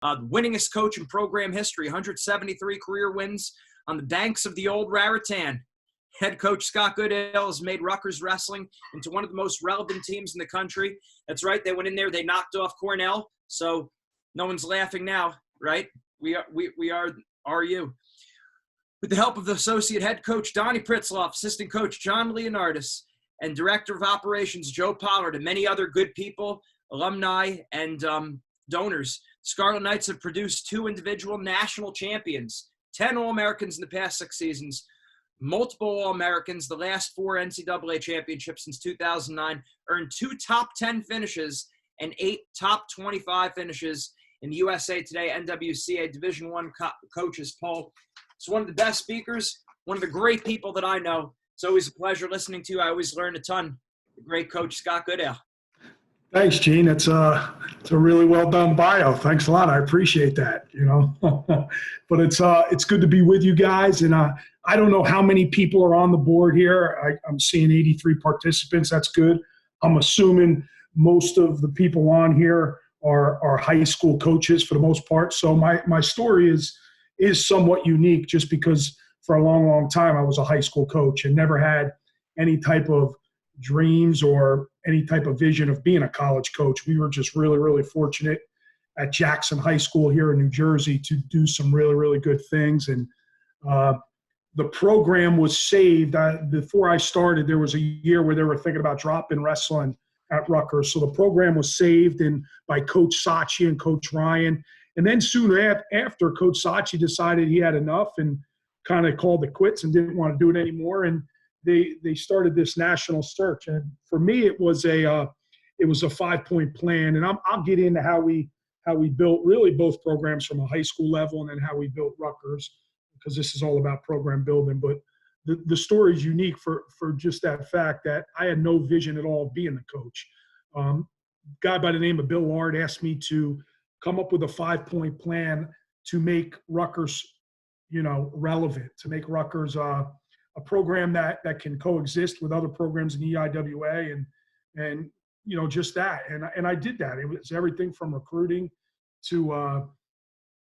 The winningest coach in program history, 173 career wins on the banks of the old Raritan. Head coach Scott Goodale has made Rutgers wrestling into one of the most relevant teams in the country. That's right. They went in there. They knocked off Cornell. So no one's laughing now, right? We are you. With the help of the associate head coach Donnie Pritzloff, assistant coach John Leonardis, and director of operations Joe Pollard, and many other good people, alumni, and donors, Scarlet Knights have produced 2 individual national champions, 10 All-Americans in the past 6 seasons, multiple All-Americans, the last 4 NCAA championships since 2009, earned 2 top 10 finishes and 8 top 25 finishes in the USA Today NWCA Division I coaches poll. It's one of the best speakers, one of the great people that I know. It's always a pleasure listening to you. I always learn a ton. The great coach, Scott Goodale. Thanks, Gene. It's a really well done bio. Thanks a lot. I appreciate that, But it's good to be with you guys. And I don't know how many people are on the board here. I'm seeing 83 participants. That's good. I'm assuming most of the people on here are high school coaches for the most part. So my story is somewhat unique just because for a long, long time I was a high school coach and never had any type of dreams or any type of vision of being a college coach. We were just really, really fortunate at Jackson High School here in New Jersey to do some really, really good things. And the program was saved. Before I started, there was a year where they were thinking about dropping wrestling at Rutgers. So the program was saved by Coach Sachi and Coach Ryan. And then soon after, Coach Sachi decided he had enough and kind of called it quits and didn't want to do it anymore. And they started this national search. And for me, it was a 5-point plan. And I'll get into how we built really both programs from a high school level and then how we built Rutgers, because this is all about program building. But the story is unique for just that fact that I had no vision at all of being the coach. A guy by the name of Bill Lard asked me to come up with a 5-point plan to make Rutgers, relevant, to make Rutgers a program that can coexist with other programs in EIWA and just that. And I did that. It was everything from recruiting to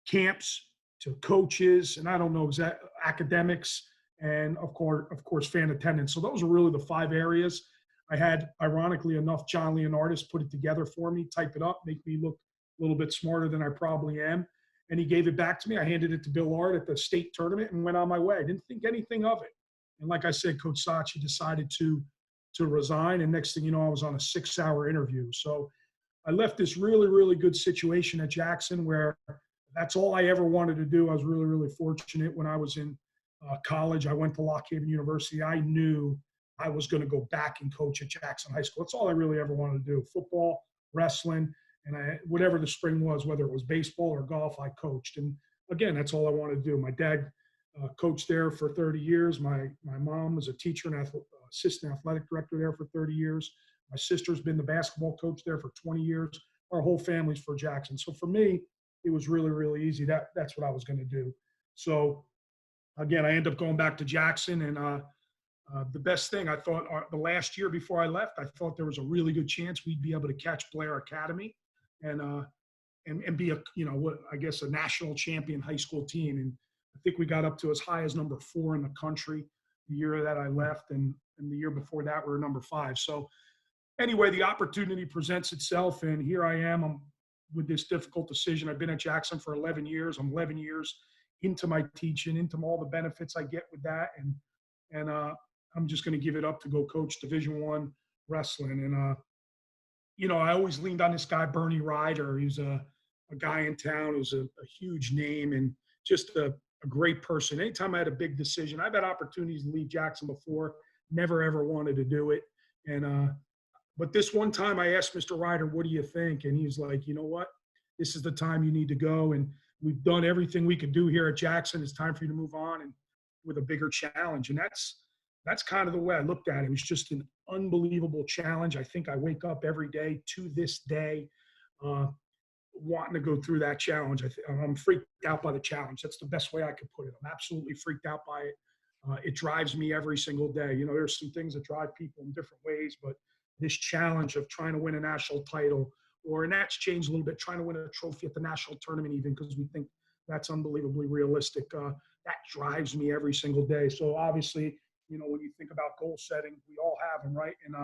camps to coaches, and I don't know exact academics, and of course fan attendance. So those are really the 5 areas. I had, ironically enough, John Leonardis put it together for me, type it up, make me look a little bit smarter than I probably am. And he gave it back to me. I handed it to Bill Lard at the state tournament and went on my way. I didn't think anything of it. And like I said, Coach Sachi decided to resign. And next thing you know, I was on a 6-hour interview. So I left this really, really good situation at Jackson where that's all I ever wanted to do. I was really, really fortunate when I was in college. I went to Lock Haven University. I knew I was going to go back and coach at Jackson High School. That's all I really ever wanted to do. Football, wrestling, and whatever the spring was, whether it was baseball or golf, I coached. And again, that's all I wanted to do. My dad coached there for 30 years. My mom was a teacher and assistant athletic director there for 30 years. My sister's been the basketball coach there for 20 years. Our whole family's for Jackson. So for me, it was really, really easy. That's what I was going to do. So again, I ended up going back to Jackson, and the best thing I thought the last year before I left, I thought there was a really good chance we'd be able to catch Blair Academy and be a national champion high school team. And I think we got up to as high as number 4 in the country the year that I left, and the year before that we were number 5. So anyway, the opportunity presents itself, and here I am. I'm with this difficult decision. I've been at Jackson for 11 years. I'm 11 years into my teaching, into all the benefits I get with that, and I'm just going to give it up to go coach Division I wrestling. And I always leaned on this guy, Bernie Ryder. He's a guy in town who's a huge name and just a great person. Anytime I had a big decision, I've had opportunities to leave Jackson before, never ever wanted to do it. And but this one time I asked Mr. Ryder, what do you think? And he's like, you know what? This is the time you need to go. And we've done everything we could do here at Jackson. It's time for you to move on and with a bigger challenge. And that's kind of the way I looked at it. It was just an unbelievable challenge. I think I wake up every day to this day wanting to go through that challenge. I'm freaked out by the challenge. That's the best way I could put it. I'm absolutely freaked out by it. It drives me every single day. There's some things that drive people in different ways, but this challenge of trying to win a national title and that's changed a little bit, trying to win a trophy at the national tournament even, because we think that's unbelievably realistic. That drives me every single day. So obviously, when you think about goal setting, we all have them, right? And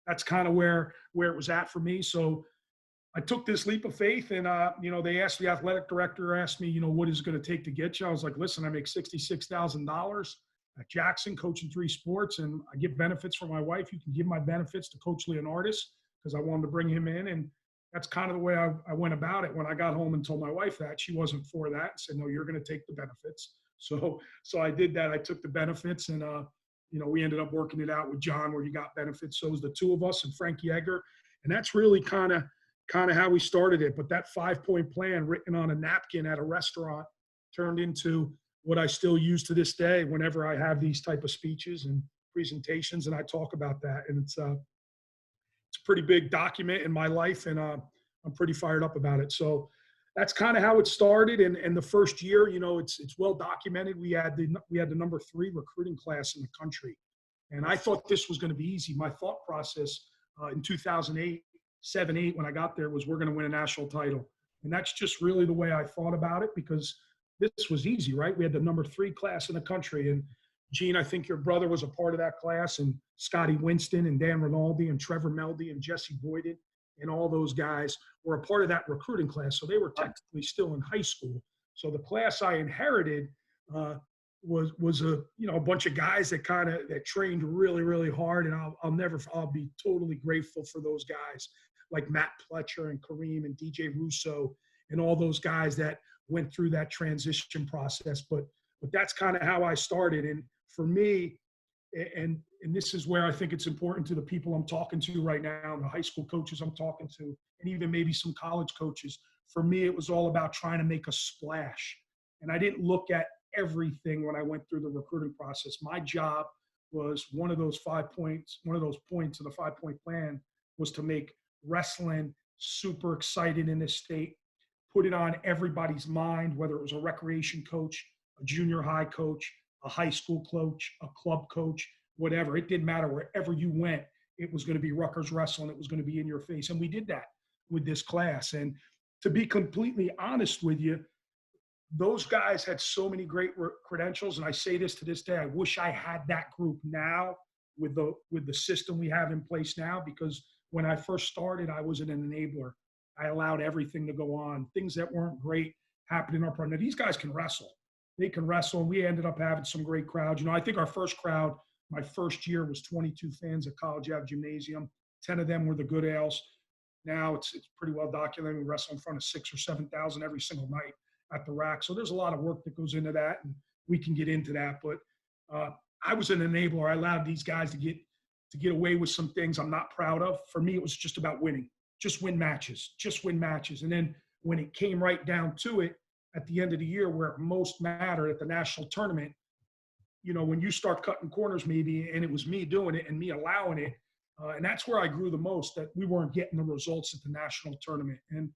that's kind of where it was at for me. So I took this leap of faith, and they asked, the athletic director asked me, what is it going to take to get you? I was like, listen, I make $66,000 at Jackson, coaching 3 sports, and I get benefits for my wife. You can give my benefits to Coach Leonardis, because I wanted to bring him in, and that's kind of the way I went about it. When I got home and told my wife that, she wasn't for that, and said, no, you're going to take the benefits. So I did that. I took the benefits, and we ended up working it out with John, where he got benefits. So it was the 2 of us and Frankie Egger, and that's really kind of how we started it. But that 5-point plan written on a napkin at a restaurant turned into what I still use to this day whenever I have these type of speeches and presentations, and I talk about that. And it's a pretty big document in my life, and I'm pretty fired up about it. So that's kind of how it started. And the first year, it's well documented. We had the number 3 recruiting class in the country, and I thought this was going to be easy. My thought process in 2008, 7, 8, when I got there, was we're going to win a national title. And that's just really the way I thought about it, because this was easy, right? We had the number 3 class in the country. And Gene, I think your brother was a part of that class, and Scotty Winston and Dan Rinaldi and Trevor Meldy and Jesse Boyden and all those guys were a part of that recruiting class. So they were technically still in high school. So the class I inherited was a bunch of guys that trained really, really hard. And I'll be totally grateful for those guys, like Matt Pletcher and Kareem and DJ Russo and all those guys that went through that transition process. But that's kind of how I started. And for me, and this is where I think it's important to the people I'm talking to right now, the high school coaches I'm talking to, and even maybe some college coaches. For me, it was all about trying to make a splash. And I didn't look at everything when I went through the recruiting process. My job was one of those points of the 5-point plan was to make wrestling super exciting in this state, put it on everybody's mind, whether it was a recreation coach, a junior high coach, a high school coach, a club coach, whatever. It didn't matter. Wherever you went, it was going to be Rutgers wrestling. It was going to be in your face. And we did that with this class. And to be completely honest with you, those guys had so many great credentials. And I say this to this day, I wish I had that group now with the system we have in place now, because when I first started, I was an enabler. I allowed everything to go on. Things that weren't great happened in our program. Now, these guys can wrestle. They can wrestle, and we ended up having some great crowds. I think our first crowd, my first year, was 22 fans at College Ave Gymnasium. 10 of them were the Goodales. Now it's pretty well documented. We wrestle in front of 6,000 or 7,000 every single night at the rack. So there's a lot of work that goes into that, and we can get into that. But I was an enabler. I allowed these guys to get away with some things I'm not proud of. For me, it was just about winning. Just win matches. And then when it came right down to it, at the end of the year, where it most mattered at the national tournament, when you start cutting corners maybe, and it was me doing it and me allowing it, and that's where I grew the most, that we weren't getting the results at the national tournament. And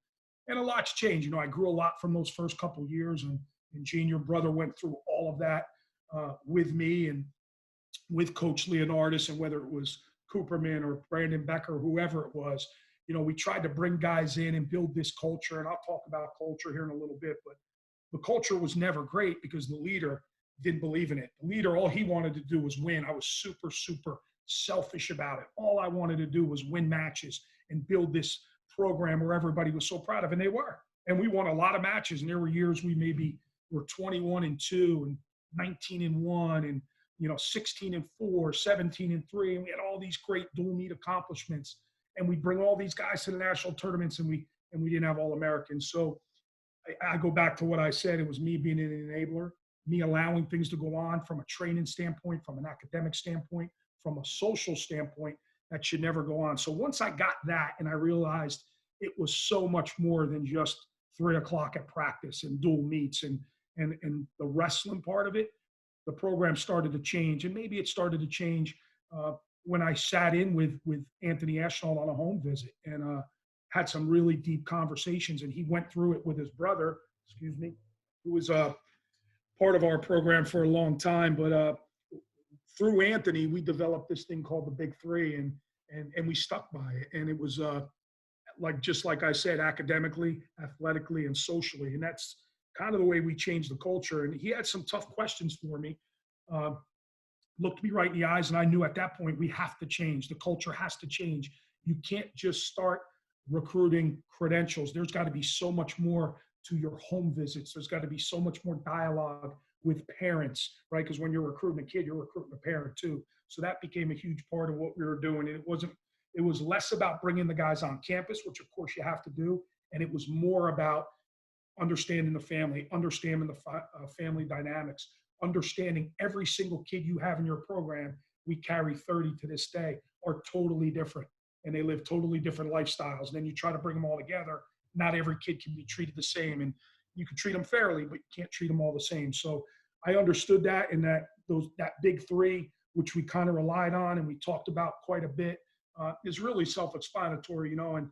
a lot's changed. I grew a lot from those first couple of years, and Gene, your brother, went through all of that with me and with Coach Leonardis, and whether it was Cooperman or Brandon Becker, whoever it was, we tried to bring guys in and build this culture. And I'll talk about culture here in a little bit, but the culture was never great because the leader didn't believe in it. The leader, all he wanted to do was win. I was super, super selfish about it. All I wanted to do was win matches and build this program where everybody was so proud of, and they were. And we won a lot of matches, and there were years we maybe were 21-2 and 19-1 and 16-4, 17-3, and we had all these great dual meet accomplishments. And we bring all these guys to the national tournaments, and we didn't have All-Americans. So I go back to what I said. It was me being an enabler, me allowing things to go on from a training standpoint, from an academic standpoint, from a social standpoint, that should never go on. So once I got that, and I realized it was so much more than just 3 o'clock at practice and dual meets and the wrestling part of it, the program started to change. And maybe it started to change when I sat in with Anthony Ashnault on a home visit and had some really deep conversations. And he went through it with his brother, who was part of our program for a long time. But through Anthony, we developed this thing called the Big Three, and we stuck by it. And it was just like I said, academically, athletically, and socially. And that's kind of the way we changed the culture. And he had some tough questions for me. Uh, Looked me right in the eyes, and I knew at that point we have to change. The culture has to change. You can't just start recruiting credentials. There's got to be so much more to your home visits. There's got to be so much more dialogue with parents, right? Because when you're recruiting a kid, you're recruiting a parent too. So that became a huge part of what we were doing. And it was less about bringing the guys on campus, which of course you have to do. And it was more about understanding the family, understanding the family dynamics, understanding every single kid you have in your program. We carry 30 to this day, are totally different, and they live totally different lifestyles. And then you try to bring them all together. Not every kid can be treated the same, and you can treat them fairly, but you can't treat them all the same. So I understood that, and that big three, which we kind of relied on and we talked about quite a bit, is really self-explanatory, and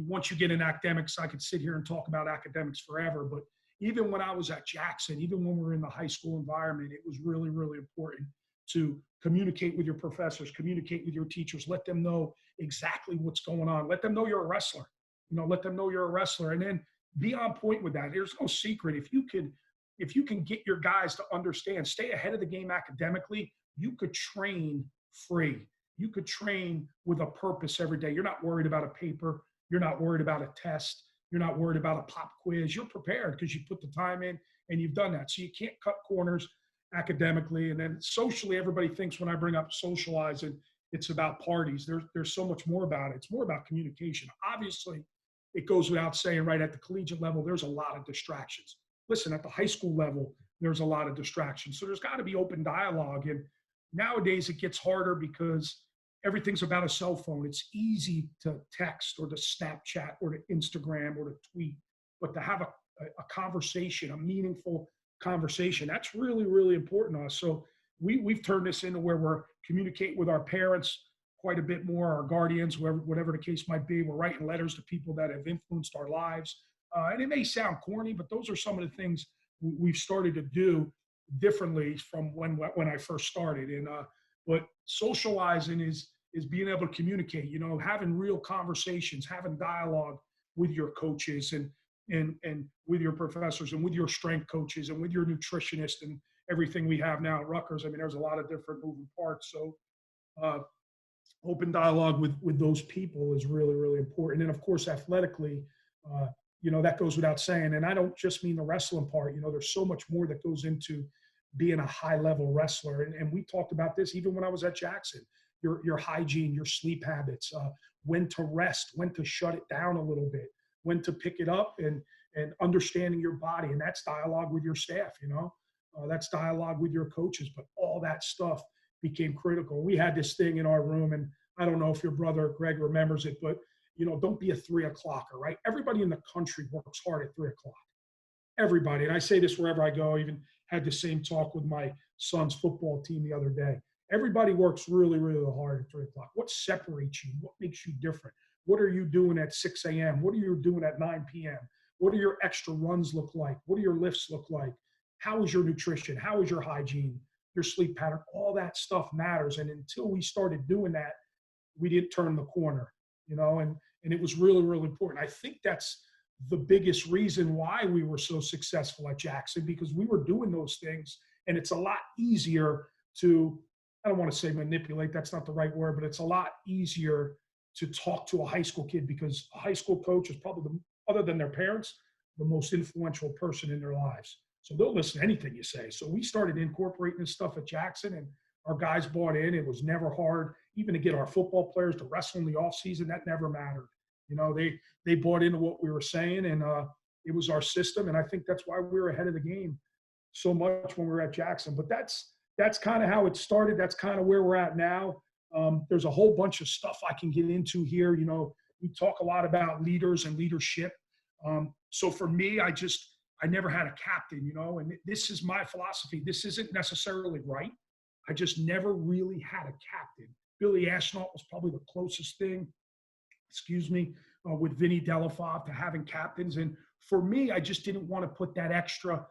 once you get in academics, I could sit here and talk about academics forever. But even when I was at Jackson, even when we were in the high school environment, it was really, really important to communicate with your professors, communicate with your teachers, let them know exactly what's going on. Let them know you're a wrestler, let them know you're a wrestler, and then be on point with that. There's no secret. If you can get your guys to understand, stay ahead of the game academically, you could train free. You could train with a purpose every day. You're not worried about a paper. You're not worried about a test. You're not worried about a pop quiz. You're prepared because you put the time in and you've done that. So you can't cut corners academically. And then socially, everybody thinks when I bring up socializing, it's about parties. There's so much more about it. It's more about communication. Obviously, it goes without saying, right at the collegiate level, there's a lot of distractions. Listen, at the high school level, there's a lot of distractions. So there's got to be open dialogue. And nowadays it gets harder because everything's about a cell phone. It's easy to text or to Snapchat or to Instagram or to tweet, but to have a conversation, a meaningful conversation, that's really, really important to us. So we've turned this into where we're communicating with our parents quite a bit more, our guardians, whatever the case might be. We're writing letters to people that have influenced our lives. And it may sound corny, but those are some of the things we've started to do differently from when I first started. And but socializing is being able to communicate, having real conversations, having dialogue with your coaches and with your professors and with your strength coaches and with your nutritionist and everything we have now at Rutgers. I mean, there's a lot of different moving parts. So open dialogue with those people is really, really important. And of course, athletically, that goes without saying. And I don't just mean the wrestling part. There's so much more that goes into being a high-level wrestler. And we talked about this even when I was at Jackson. Your hygiene, your sleep habits, when to rest, when to shut it down a little bit, when to pick it up, and understanding your body. And that's dialogue with your staff, that's dialogue with your coaches. But all that stuff became critical. We had this thing in our room, and I don't know if your brother Greg remembers it, but don't be a 3 o'clocker, right? Everybody in the country works hard at 3 o'clock. Everybody. And I say this wherever I go. I even had the same talk with my son's football team the other day. Everybody works really, really hard at 3 o'clock. What separates you? What makes you different? What are you doing at 6 a.m.? What are you doing at 9 p.m.? What do your extra runs look like? What do your lifts look like? How is your nutrition? How is your hygiene? Your sleep pattern? All that stuff matters. And until we started doing that, we didn't turn the corner, and it was really, really important. I think that's the biggest reason why we were so successful at Jackson, because we were doing those things, and it's a lot easier to, I don't want to say manipulate, that's not the right word, but it's a lot easier to talk to a high school kid, because a high school coach is probably, other than their parents, the most influential person in their lives. So they'll listen to anything you say. So we started incorporating this stuff at Jackson, and our guys bought in. It was never hard, even to get our football players to wrestle in the off season. That never mattered. They bought into what we were saying, and it was our system. And I think that's why we were ahead of the game so much when we were at Jackson. But that's kind of how it started. That's kind of where we're at now. There's a whole bunch of stuff I can get into here. We talk a lot about leaders and leadership. So for me, I never had a captain, and this is my philosophy. This isn't necessarily right. I just never really had a captain. Billy Ashnault was probably the closest thing, with Vinny Delafave to having captains. And for me, I just didn't want to put that extra,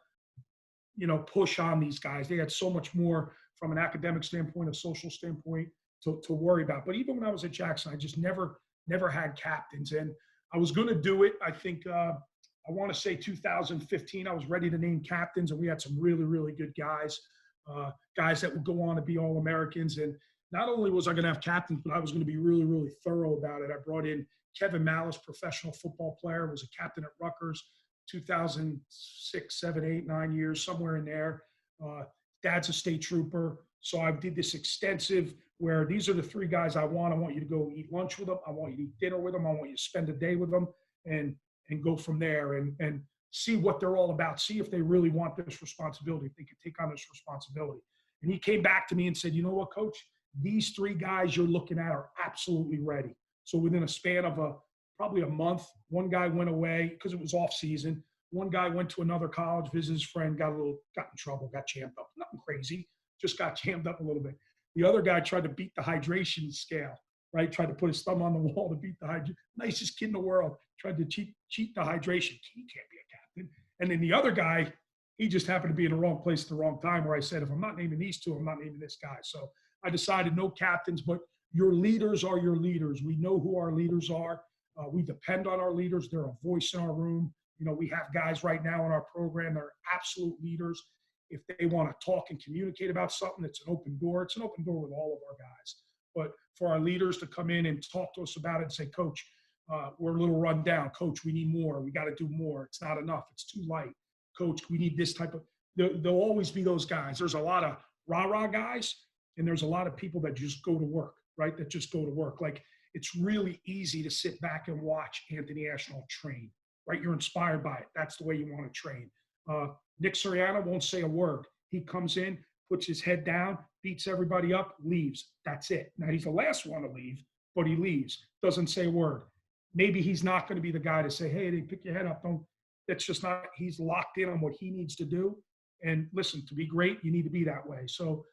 push on these guys. They had so much more from an academic standpoint, a social standpoint to worry about. But even when I was at Jackson, I just never had captains. And I was going to do it. I think I want to say 2015. I was ready to name captains, and we had some really, really good guys, guys that would go on to be All-Americans. And not only was I going to have captains, but I was going to be really, really thorough about it. I brought in Kevin Malice, professional football player, was a captain at Rutgers, 2006, 7, 8, 9 years, somewhere in there. Dad's a state trooper. So I did this extensive where these are the three guys I want. I want you to go eat lunch with them. I want you to eat dinner with them. I want you to spend a day with them and go from there and see what they're all about. See if they really want this responsibility, if they could take on this responsibility. And he came back to me and said, you know what, coach? These three guys you're looking at are absolutely ready. So within a span of probably a month, one guy went away because it was off season. One guy went to another college, visited his friend, got in trouble, got jammed up. Nothing crazy, just got jammed up a little bit. The other guy tried to beat the hydration scale, right? Tried to put his thumb on the wall to beat the hydration. Nicest kid in the world. Tried to cheat the hydration. He can't be a captain. And then the other guy, he just happened to be in the wrong place at the wrong time where I said, if I'm not naming these two, I'm not naming this guy. So I decided no captains, but your leaders are your leaders. We know who our leaders are. We depend on our leaders. They're a voice in our room. You know, we have guys right now in our program that are absolute leaders. If they want to talk and communicate about something, it's an open door. It's an open door with all of our guys. But for our leaders to come in and talk to us about it and say, Coach, we're a little run down. Coach, we need more. We got to do more. It's not enough. It's too light. Coach, we need this type of – there'll always be those guys. There's a lot of rah-rah guys, and there's a lot of people that just go to work, right, that just go to work. Like, it's really easy to sit back and watch Anthony Ashnault train, right? You're inspired by it. That's the way you want to train. Nick Soriano won't say a word. He comes in, puts his head down, beats everybody up, leaves. That's it. Now, he's the last one to leave, but he leaves. Doesn't say a word. Maybe he's not going to be the guy to say, hey, they pick your head up. Don't. That's just not – he's locked in on what he needs to do. And listen, to be great, you need to be that way. So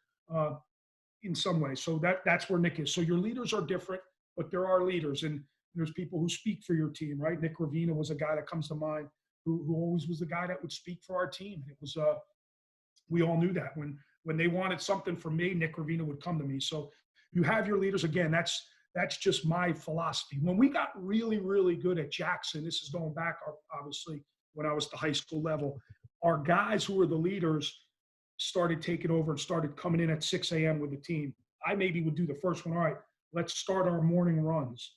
in some ways. So that's where Nick is. So your leaders are different, but there are leaders. And there's people who speak for your team, right? Nick Ravina was a guy that comes to mind who always was the guy that would speak for our team. It was we all knew that. When they wanted something from me, Nick Ravina would come to me. So you have your leaders. Again, that's just my philosophy. When we got really, really good at Jackson, this is going back, obviously, when I was at the high school level, our guys who were the leaders started taking over and started coming in at 6 a.m. with the team. I maybe would do the first one. All right, let's start our morning runs.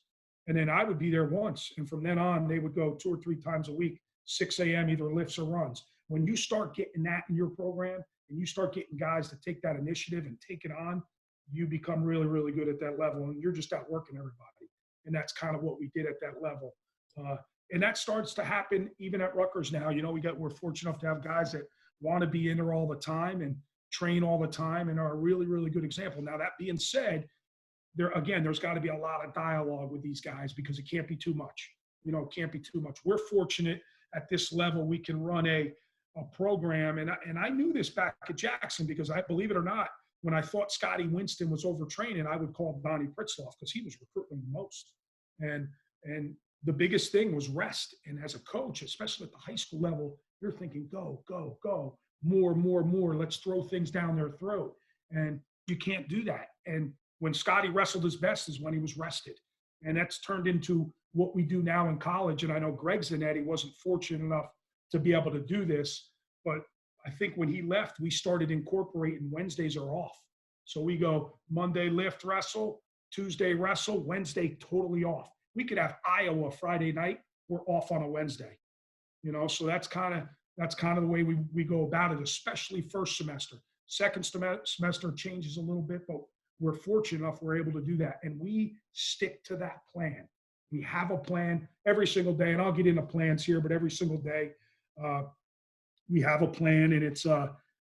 And then I would be there once. And from then on, they would go 2 or 3 times a week, 6 a.m., either lifts or runs. When you start getting that in your program and you start getting guys to take that initiative and take it on, you become really, really good at that level. And you're just outworking everybody. And that's kind of what we did at that level. And that starts to happen even at Rutgers now. You know, we're fortunate enough to have guys that want to be in there all the time and train all the time and are a really, really good example. Now, that being said, there's got to be a lot of dialogue with these guys because it can't be too much. You know, it can't be too much. We're fortunate at this level we can run a program. And I knew this back at Jackson because believe it or not, when I thought Scotty Winston was overtraining, I would call Donnie Pritzloff because he was recruiting the most. And the biggest thing was rest. And as a coach, especially at the high school level, you're thinking, go, go, go, more. Let's throw things down their throat. And you can't do that. And when Scotty wrestled his best is when he was rested. And that's turned into what we do now in college. And I know Greg's in that. He wasn't fortunate enough to be able to do this. But I think when he left, we started incorporating Wednesdays are off. So we go Monday lift, wrestle, Tuesday wrestle, Wednesday totally off. We could have Iowa Friday night. We're off on a Wednesday. You know, so that's kind of the way we go about it, especially first semester. Second semester changes a little bit, but we're fortunate enough we're able to do that. And we stick to that plan. We have a plan every single day, and I'll get into plans here, but every single day we have a plan, and it's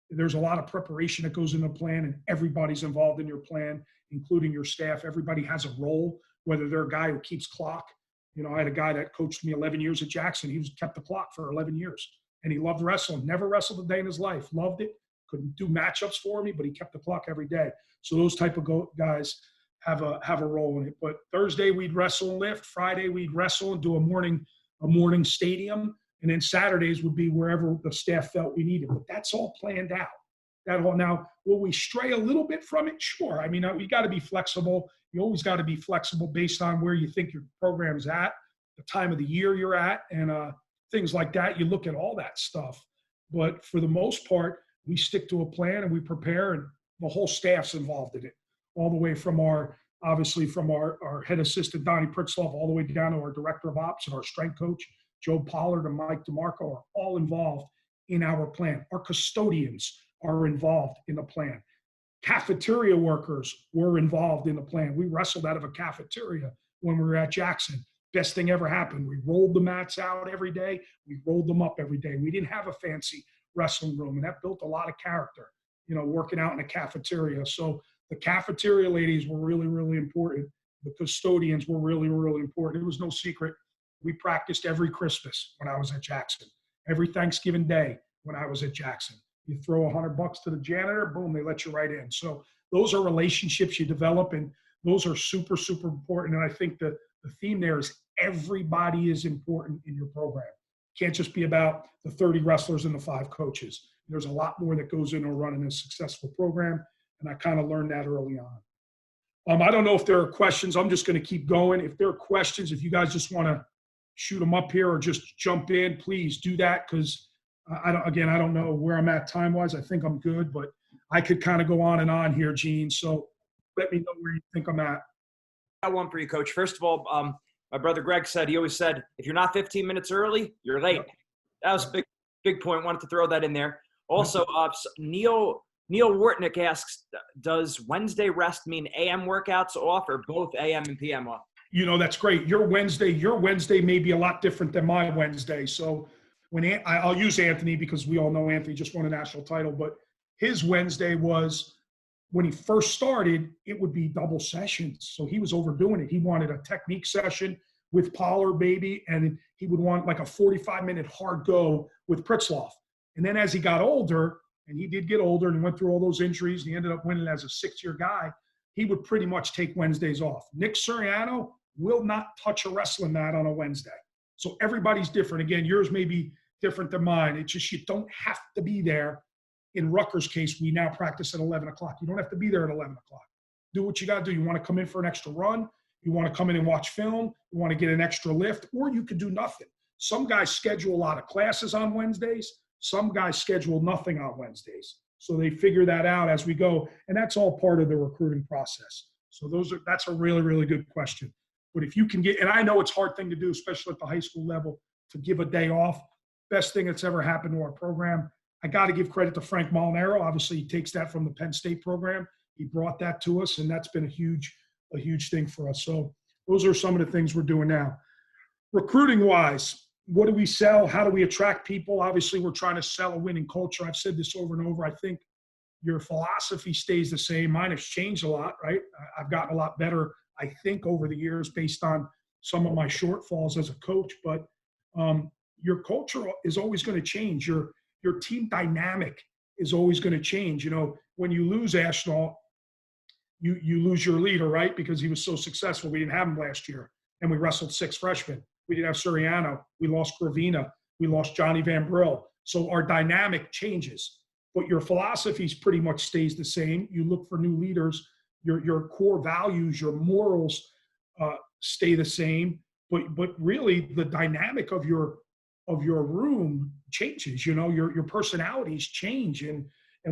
there's a lot of preparation that goes into the plan, and everybody's involved in your plan, including your staff. Everybody has a role, whether they're a guy who keeps clock. You know, I had a guy that coached me 11 years at Jackson. He kept the clock for 11 years, and he loved wrestling. Never wrestled a day in his life. Loved it. Couldn't do matchups for me, but he kept the clock every day. So those type of guys have a role in it. But Thursday we'd wrestle and lift. Friday we'd wrestle and do a morning stadium. And then Saturdays would be wherever the staff felt we needed. But that's all planned out. Now, will we stray a little bit from it? Sure. I mean, we got to be flexible. You always got to be flexible based on where you think your program's at. the time of the year you're at, and things like that. You look at all that stuff. But for the most part, we stick to a plan and we prepare, and the whole staff's involved in it, all the way from obviously from our head assistant, Donnie Pritzloff, all the way down to our director of ops and our strength coach, Joe Pollard and Mike DeMarco, are all involved in our plan. Our custodians are involved in the plan. Cafeteria workers were involved in the plan. We wrestled out of a cafeteria when we were at Jackson. Best thing ever happened. We rolled the mats out every day. We rolled them up every day. We didn't have a fancy wrestling room, and that built a lot of character, working out in a cafeteria. So the cafeteria ladies were really, really important. The custodians were really, really important. It was no secret. We practiced every Christmas when I was at Jackson, every Thanksgiving Day when I was at Jackson. You throw $100 to the janitor, boom, they let you right in. So those are relationships you develop, and those are super, super important. And I think the theme there is everybody is important in your program. It can't just be about the 30 wrestlers and the 5 coaches. There's a lot more that goes into running a successful program, and I kind of learned that early on. I don't know if there are questions. I'm just going to keep going. If there are questions, if you guys just want to shoot them up here or just jump in, please do that, because I don't know where I'm at time-wise. I think I'm good, but I could kind of go on and on here, Gene. So let me know where you think I'm at. I got one for you, Coach. First of all, my brother Greg said, he always said, if you're not 15 minutes early, you're late. That was a big point. Wanted to throw that in there. Also, Neil Wortnick asks, does Wednesday rest mean AM workouts off or both AM and PM off? That's great. Your Wednesday may be a lot different than my Wednesday. So I'll use Anthony because we all know Anthony just won a national title, but his Wednesday was, when he first started, it would be double sessions. So he was overdoing it. He wanted a technique session with Pollard, baby, and he would want like a 45-minute hard go with Pritzloff. And then as he got older, and he did get older and went through all those injuries, and he ended up winning as a 6-year guy, he would pretty much take Wednesdays off. Nick Suriano will not touch a wrestling mat on a Wednesday. So everybody's different. Again, yours may be different than mine. It's just you don't have to be there. In Rutgers' case, we now practice at 11 o'clock. You don't have to be there at 11 o'clock. Do what you got to do. You want to come in for an extra run. You want to come in and watch film. You want to get an extra lift, or you could do nothing. Some guys schedule a lot of classes on Wednesdays. Some guys schedule nothing on Wednesdays. So they figure that out as we go. And that's all part of the recruiting process. So that's a really, really good question. But if you can get, and I know it's a hard thing to do, especially at the high school level, to give a day off. Best thing that's ever happened to our program. I got to give credit to Frank Molinaro. Obviously, he takes that from the Penn State program. He brought that to us, and that's been a huge thing for us. So those are some of the things we're doing now. Recruiting-wise, what do we sell? How do we attract people? Obviously, we're trying to sell a winning culture. I've said this over and over. I think your philosophy stays the same. Mine has changed a lot, right? I've gotten a lot better, I think, over the years based on some of my shortfalls as a coach. But your culture is always going to change. Your team dynamic is always going to change. When you lose Ashnault, you lose your leader, right? Because he was so successful. We didn't have him last year. And we wrestled 6 freshmen. We didn't have Suriano. We lost Gravina. We lost Johnny Van Brill. So our dynamic changes. But your philosophy pretty much stays the same. You look for new leaders. Your core values, your morals stay the same. But really the dynamic of your room changes. Your personalities change, and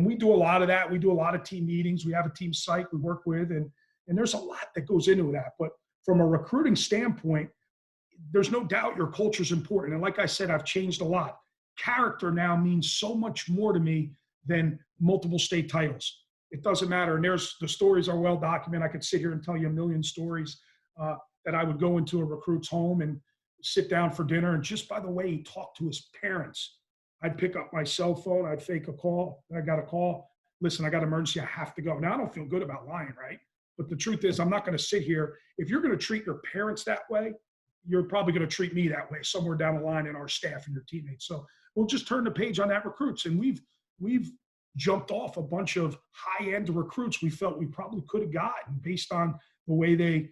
we do a lot of that. We do a lot of team meetings. We have a team site we work with, and there's a lot that goes into that. But from a recruiting standpoint, there's no doubt your culture is important. And like I said, I've changed a lot. Character now means so much more to me than multiple state titles. It doesn't matter. And the stories are well documented. I could sit here and tell you a million stories that I would go into a recruit's home and sit down for dinner, and just by the way he talked to his parents, I'd pick up my cell phone, I'd fake a call. I got a call. Listen, I got an emergency. I have to go. Now, I don't feel good about lying, right? But the truth is, I'm not going to sit here. If you're going to treat your parents that way, you're probably going to treat me that way somewhere down the line in our staff and your teammates. So we'll just turn the page on that recruits. And we've jumped off a bunch of high-end recruits we felt we probably could have gotten based on the way they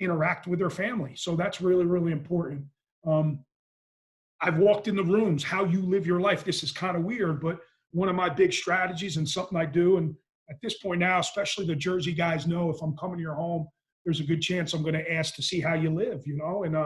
interact with their family. So that's really, really important. I've walked in the rooms, how you live your life. This is kind of weird, but one of my big strategies and something I do, and at this point now, especially the Jersey guys know if I'm coming to your home, there's a good chance I'm going to ask to see how you live, and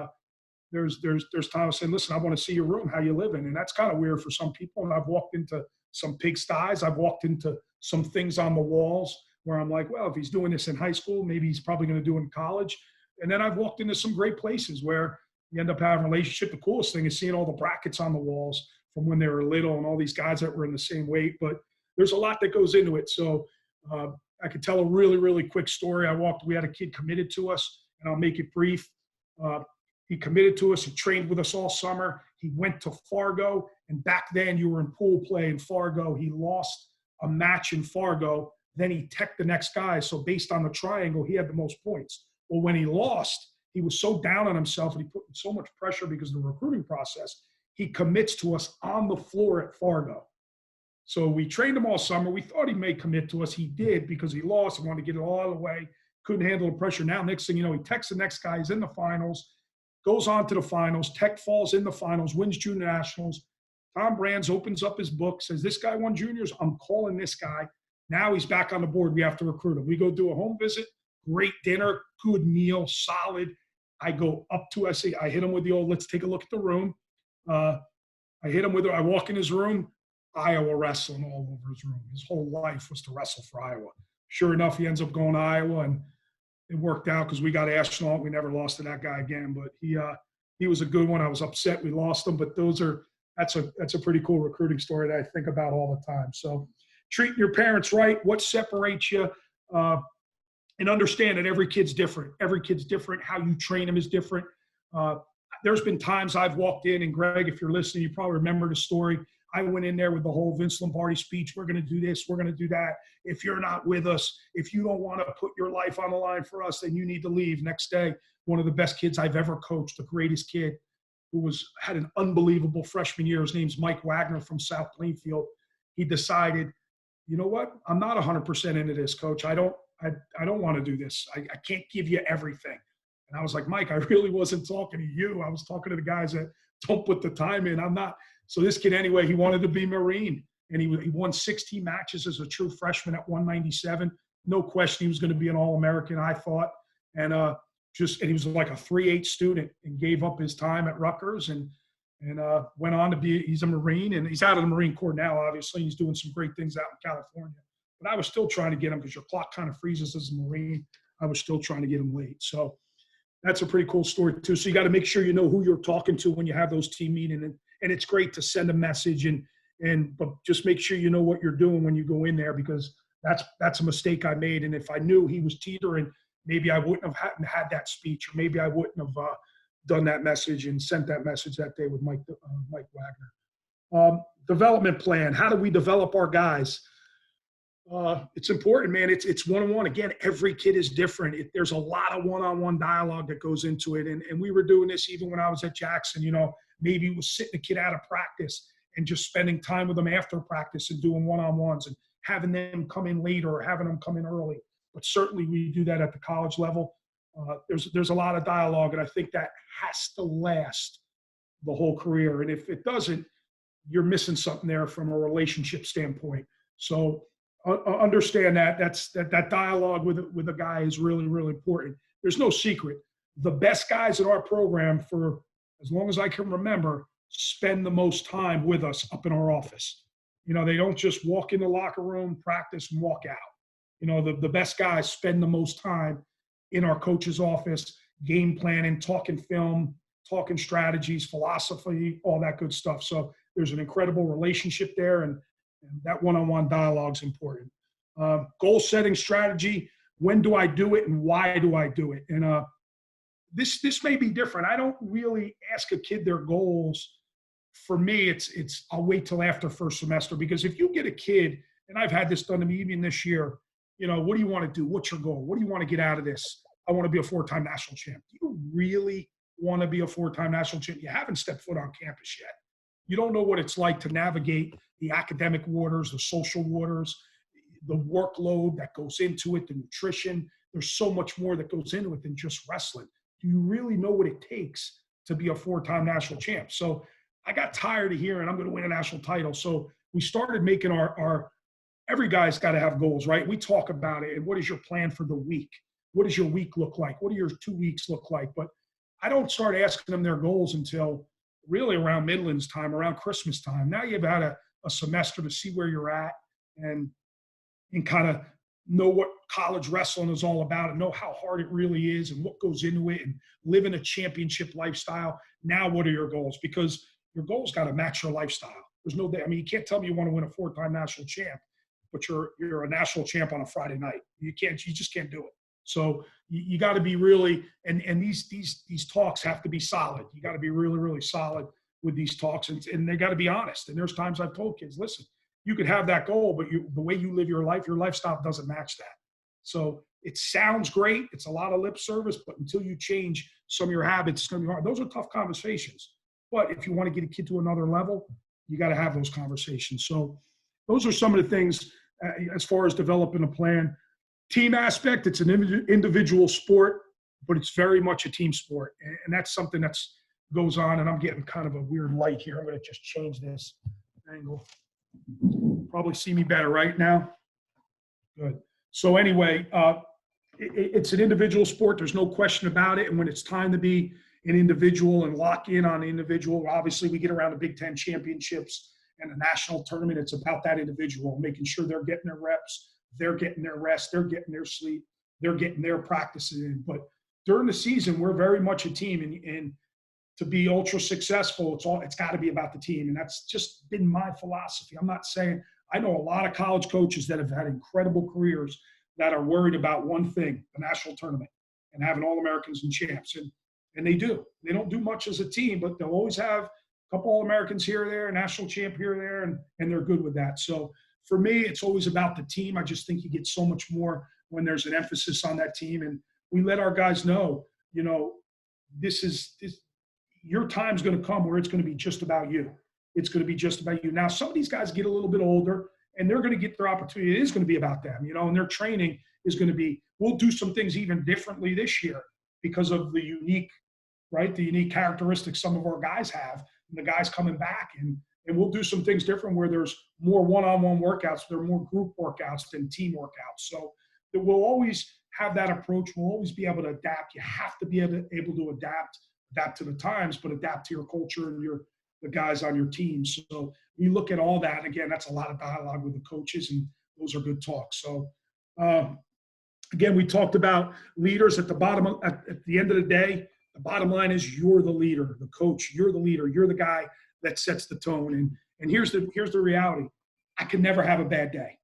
there's times saying, listen, I want to see your room, how you living. And that's kind of weird for some people. And I've walked into some pigsties. I've walked into some things on the walls where I'm like, well, if he's doing this in high school, maybe he's probably going to do it in college. And then I've walked into some great places where you end up having a relationship. The coolest thing is seeing all the brackets on the walls from when they were little and all these guys that were in the same weight. But there's a lot that goes into it. So I could tell a really, really quick story. We had a kid committed to us, and I'll make it brief. He committed to us. He trained with us all summer. He went to Fargo, and back then you were in pool play in Fargo. He lost a match in Fargo. Then he teched the next guy. So based on the triangle, he had the most points. Well, when he lost, he was so down on himself, and he put so much pressure because of the recruiting process. He commits to us on the floor at Fargo. So we trained him all summer. We thought he may commit to us. He did because he lost and wanted to get it all out of the way. Couldn't handle the pressure. Now, next thing you know, he texts the next guy. He's in the finals, goes on to the finals. Tech falls in the finals, wins junior nationals. Tom Brands opens up his book, says, this guy won juniors. I'm calling this guy. Now he's back on the board. We have to recruit him. We go do a home visit, great dinner, good meal, solid. I go up to, I hit him with the old, let's take a look at the room. I hit him with it. I walk in his room, Iowa wrestling all over his room. His whole life was to wrestle for Iowa. Sure enough, he ends up going to Iowa, and it worked out because we got astronaut. We never lost to that guy again, but he was a good one. I was upset we lost him, but that's a pretty cool recruiting story that I think about all the time. So treating your parents right, what separates you, and understand that every kid's different. Every kid's different. How you train them is different. There's been times I've walked in, and Greg, if you're listening, you probably remember the story. I went in there with the whole Vince Lombardi speech. We're going to do this. We're going to do that. If you're not with us, if you don't want to put your life on the line for us, then you need to leave. Next day, one of the best kids I've ever coached, the greatest kid, who had an unbelievable freshman year. His name's Mike Wagner from South Plainfield. He decided, you know what? I'm not 100% into this, coach. I don't want to do this. I can't give you everything. And I was like, Mike, I really wasn't talking to you. I was talking to the guys that don't put the time in. I'm not. So this kid, anyway, he wanted to be Marine, and he won 16 matches as a true freshman at 197. No question he was going to be an All-American, I thought. And he was like a 3.8 student and gave up his time at Rutgers and went on to he's a Marine, and he's out of the Marine Corps now, obviously. He's doing some great things out in California. But I was still trying to get him because your clock kind of freezes as a Marine. I was still trying to get him late. So that's a pretty cool story, too. So you got to make sure you know who you're talking to when you have those team meetings. And it's great to send a message, but just make sure you know what you're doing when you go in there, because that's a mistake I made. And if I knew he was teetering, maybe I wouldn't have had that speech, or maybe I wouldn't have done that message and sent that message that day with Mike Wagner. Development plan. How do we develop our guys? It's important, man. It's one-on-one. Again, every kid is different. There's a lot of one-on-one dialogue that goes into it. And we were doing this even when I was at Jackson. Maybe it was sitting a kid out of practice and just spending time with them after practice and doing one-on-ones and having them come in later or having them come in early. But certainly we do that at the college level. There's a lot of dialogue, and I think that has to last the whole career. And if it doesn't, you're missing something there from a relationship standpoint. So understand that dialogue with a guy is really, really important. There's no secret. The best guys in our program, for as long as I can remember, spend the most time with us up in our office. They don't just walk in the locker room, practice, and walk out. The best guys spend the most time in our coach's office, game planning, talking film, talking strategies, philosophy, all that good stuff. So there's an incredible relationship there, and that one-on-one dialogue is important. Goal setting strategy. When do I do it, and why do I do it? And this may be different. I don't really ask a kid their goals. For me, it's I'll wait till after first semester, because if you get a kid, and I've had this done to me even this year, what do you want to do? What's your goal? What do you want to get out of this? I want to be a 4-time national champ. Do you really want to be a 4-time national champ? You haven't stepped foot on campus yet. You don't know what it's like to navigate the academic waters, the social waters, the workload that goes into it, the nutrition. There's so much more that goes into it than just wrestling. Do you really know what it takes to be a 4-time national champ? So I got tired of hearing I'm going to win a national title. So we started making our every guy's got to have goals, right? We talk about it. And what is your plan for the week? What does your week look like? What do your 2 weeks look like? But I don't start asking them their goals until really around Midlands time, around Christmas time. Now you've had a semester to see where you're at and kind of know what college wrestling is all about and know how hard it really is and what goes into it and living a championship lifestyle. Now, what are your goals? Because your goals got to match your lifestyle. There's no day. I mean, you can't tell me you want to win a 4-time national champ, but you're a national champ on a Friday night. You just can't do it. So you got to be really, and these talks have to be solid. You got to be really, really solid with these talks, and they got to be honest. And there's times I've told kids, listen, you could have that goal, but the way you live your life, your lifestyle doesn't match that. So it sounds great. It's a lot of lip service, but until you change some of your habits, it's going to be hard. Those are tough conversations. But if you want to get a kid to another level, you got to have those conversations. So those are some of the things as far as developing a plan. Team aspect, it's an individual sport, but it's very much a team sport. And that's something that goes on, and I'm getting kind of a weird light here. I'm going to just change this angle. Probably see me better right now. Good. So anyway, it's an individual sport. There's no question about it. And when it's time to be an individual and lock in on an individual, obviously we get around the Big Ten championships and the national tournament. It's about that individual, making sure they're getting their reps, they're getting their rest, they're getting their sleep, they're getting their practices in. But during the season, we're very much a team, and to be ultra successful, it's got to be about the team. And that's just been my philosophy. I'm not saying, I know a lot of college coaches that have had incredible careers that are worried about one thing, the national tournament, and having All-Americans and champs. And they do. They don't do much as a team, but they'll always have a couple All-Americans here or there, a national champ here or there, and they're good with that. So for me, it's always about the team. I just think you get so much more when there's an emphasis on that team. And we let our guys know, your time's going to come where it's going to be just about you. It's going to be just about you. Now, some of these guys get a little bit older, and they're going to get their opportunity. It is going to be about them, and their training is going to be, we'll do some things even differently this year because of the unique characteristics some of our guys have, and the guys coming back. And we'll do some things different where there's more one-on-one workouts, there are more group workouts than team workouts. So that we'll always have that approach. We'll always be able to adapt. You have to be able to adapt to the times, but adapt to your culture and the guys on your team. So we look at all that. And again, that's a lot of dialogue with the coaches, and those are good talks. So again, we talked about leaders at the bottom. At the end of the day, the bottom line is you're the leader, the coach. You're the leader. You're the guy that sets the tone. And here's the reality. I can never have a bad day.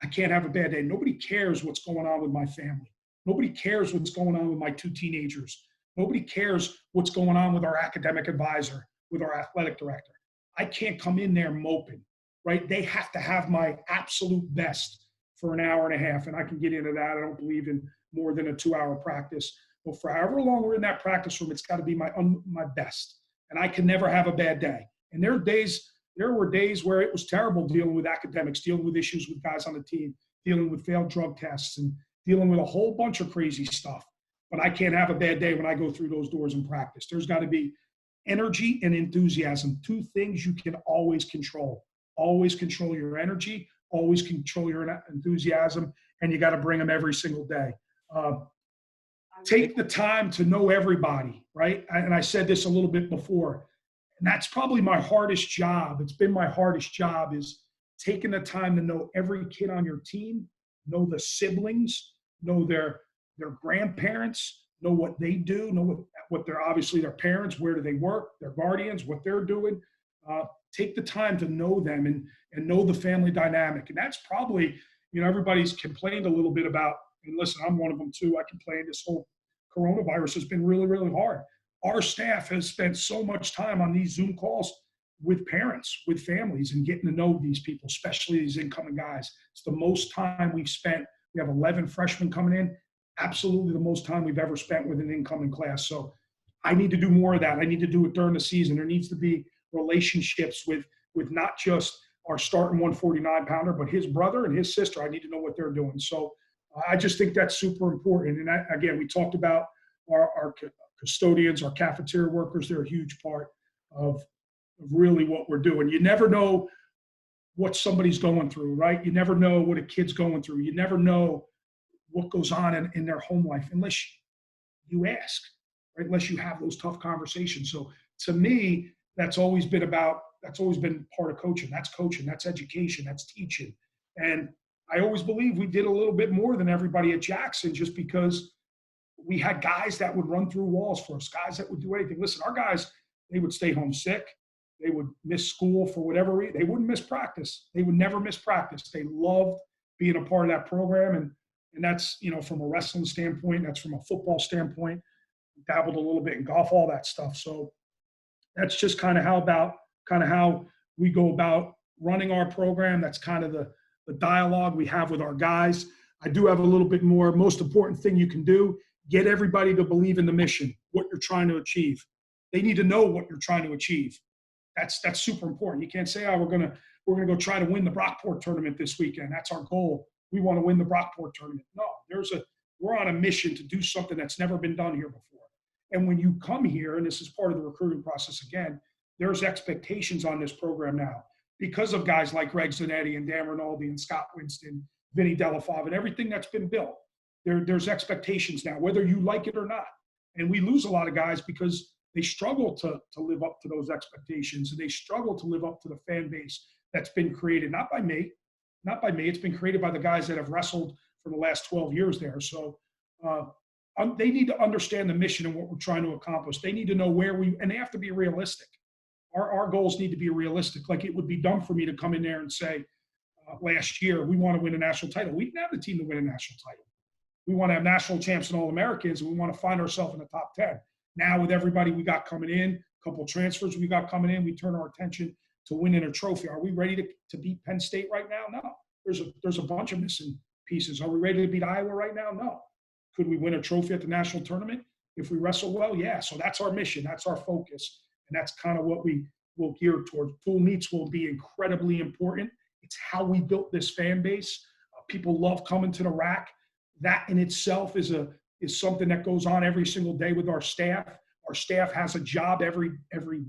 I can't have a bad day. Nobody cares what's going on with my family. Nobody cares what's going on with my 2 teenagers. Nobody cares what's going on with our academic advisor, with our athletic director. I can't come in there moping, right? They have to have my absolute best for an hour and a half, and I can get into that. I don't believe in more than a 2-hour practice. But for however long we're in that practice room, it's got to be my best, and I can never have a bad day. And there were days where it was terrible dealing with academics, dealing with issues with guys on the team, dealing with failed drug tests, and dealing with a whole bunch of crazy stuff. But I can't have a bad day when I go through those doors in practice. There's got to be energy and enthusiasm, 2 things you can always control. Always control your energy, always control your enthusiasm, and you got to bring them every single day. Take the time to know everybody, right? And I said this a little bit before, and that's probably my hardest job. It's been my hardest job, is taking the time to know every kid on your team, know the siblings, know their grandparents, know what they do, know what they're, obviously their parents, where do they work, their guardians, what they're doing. Take the time to know them and know the family dynamic. And that's probably, everybody's complained a little bit about, and listen, I'm one of them too. I complain. This whole coronavirus has been really, really hard. Our staff has spent so much time on these Zoom calls with parents, with families, and getting to know these people, especially these incoming guys. It's the most time we've spent. We have 11 freshmen coming in. Absolutely the most time we've ever spent with an incoming class. So I need to do more of that. I need to do it during the season. There needs to be relationships with not just our starting 149-pounder, but his brother and his sister. I need to know what they're doing. So I just think that's super important. And again, we talked about our custodians, our cafeteria workers. They're a huge part of really what we're doing. You never know what somebody's going through, right? You never know what a kid's going through. You never know what goes on in their home life unless you ask. right? Unless you have those tough conversations. So to me, that's always been part of coaching. That's coaching, that's education, that's teaching. And I always believe we did a little bit more than everybody at Jackson just because we had guys that would run through walls for us, guys that would do anything. Listen, our guys, they would stay home sick. They would miss school for whatever reason. They wouldn't miss practice. They would never miss practice. They loved being a part of that program. And that's, from a wrestling standpoint, that's from a football standpoint, dabbled a little bit in golf, all that stuff. So that's just kind of how we go about running our program. That's kind of the dialogue we have with our guys. I do have a little bit more. Most important thing you can do, get everybody to believe in the mission, what you're trying to achieve. They need to know what you're trying to achieve. That's super important. You can't say, we're gonna go try to win the Brockport tournament this weekend. That's our goal. We want to win the Brockport tournament. No, we're on a mission to do something that's never been done here before. And when you come here, and this is part of the recruiting process again, there's expectations on this program now because of guys like Greg Zanetti and Dan Rinaldi and Scott Winston, Vinny Delafave, and everything that's been built. There's expectations now, whether you like it or not. And we lose a lot of guys because they struggle to live up to those expectations, and they struggle to live up to the fan base that's been created, not by me. It's been created by the guys that have wrestled for the last 12 years there. So they need to understand the mission and what we're trying to accomplish. They need to know and they have to be realistic. Our goals need to be realistic. Like, it would be dumb for me to come in there and say, last year, we want to win a national title. We didn't have the team to win a national title. We want to have national champs and All-Americans, and we want to find ourselves in the top 10. Now, with everybody we got coming in, a couple of transfers we got coming in, we turn our attention to winning a trophy. Are we ready to beat Penn State right now? No. There's a bunch of missing pieces. Are we ready to beat Iowa right now? No. Could we win a trophy at the national tournament if we wrestle well? Yeah. So that's our mission. That's our focus. And that's kind of what we will gear towards. Pool meets will be incredibly important. It's how we built this fan base. People love coming to the rack. That in itself is something that goes on every single day with our staff. Our staff has a job every